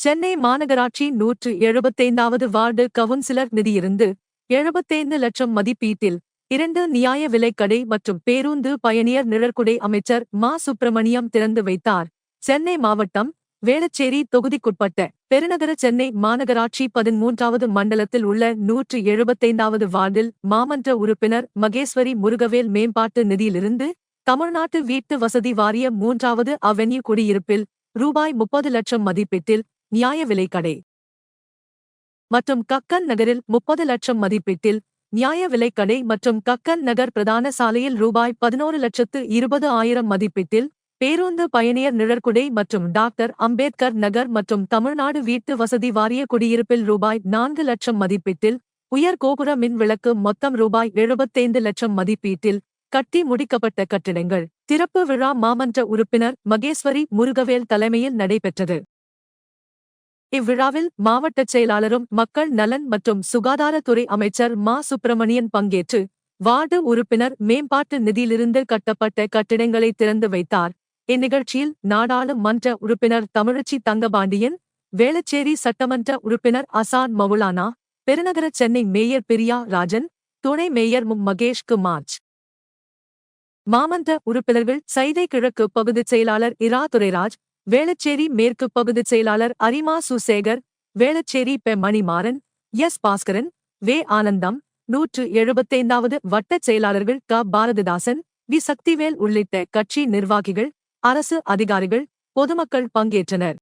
சென்னை மாநகராட்சி 175வது ward councillor நிதியிருந்து 75 லட்சம் மதிப்பீட்டில் 2 நியாய விலைக்கடை மற்றும் பேருந்து பயணியர் நிழற்குடை அமைச்சர் மா. சுப்பிரமணியம் திறந்து வைத்தார். சென்னை மாவட்டம் வேளச்சேரி தொகுதிக்குட்பட்ட பெருநகர சென்னை மாநகராட்சி 13வது மண்டலத்தில் உள்ள 175வது வார்டில் மாமன்ற உறுப்பினர் மகேஸ்வரி முருகவேல் மேம்பாட்டு நிதியிலிருந்து தமிழ்நாட்டு வீட்டு வசதி வாரிய 3வது அவென்யூ குடியிருப்பில் ரூபாய் 30 லட்சம் மதிப்பீட்டில் நியாய விலைக்கடை மற்றும் கக்கன் நகரில் 30 லட்சம் மதிப்பீட்டில் நியாய விலைக்கடை மற்றும் கக்கன் நகர் பிரதான சாலையில் ரூபாய் 11,20,000 மதிப்பீட்டில் பேருந்து பயணியர் நிழற்குடை மற்றும் டாக்டர் அம்பேத்கர் நகர் மற்றும் தமிழ்நாடு வீட்டு வசதி வாரிய குடியிருப்பில் ரூபாய் 4 லட்சம் மதிப்பீட்டில் உயர் கோபுர மின் விளக்கு மொத்தம் ரூபாய் 75 லட்சம் மதிப்பீட்டில் கட்டி முடிக்கப்பட்ட கட்டிடங்கள் திறப்பு விழா மாமன்ற உறுப்பினர் மகேஸ்வரி முருகவேல் தலைமையில் நடைபெற்றது. இவ்விழாவில் மாவட்டச் செயலாளரும் மக்கள் நலன் மற்றும் சுகாதாரத்துறை அமைச்சர் மா. சுப்பிரமணியன் பங்கேற்று வார்டு உறுப்பினர் மேம்பாட்டு நிதியிலிருந்து கட்டப்பட்ட கட்டிடங்களை திறந்து வைத்தார். இந்நிகழ்ச்சியில் நாடாளுமன்ற உறுப்பினர் தமிழச்சி தங்கபாண்டியன், வேளச்சேரி சட்டமன்ற உறுப்பினர் அசான் மவுலானா, பெருநகர சென்னை மேயர் பிரியா ராஜன், துணை மேயர் மகேஷ் குமார், மாமன்ற உறுப்பினர்கள் சைதை கிழக்கு பகுதிச் செயலாளர் இரா துரைராஜ், வேளச்சேரி மேற்கு பகுதிச் செயலாளர் அரிமா சுசேகர், வேளச்சேரி பெ. மணிமாறன், எஸ். பாஸ்கரன், வே. ஆனந்தம், 175வது வட்டச் செயலாளர்கள் க. பாரதிதாசன், வி. சக்திவேல் உள்ளிட்ட கட்சி நிர்வாகிகள், அரசு அதிகாரிகள், பொதுமக்கள் பங்கேற்றனர்.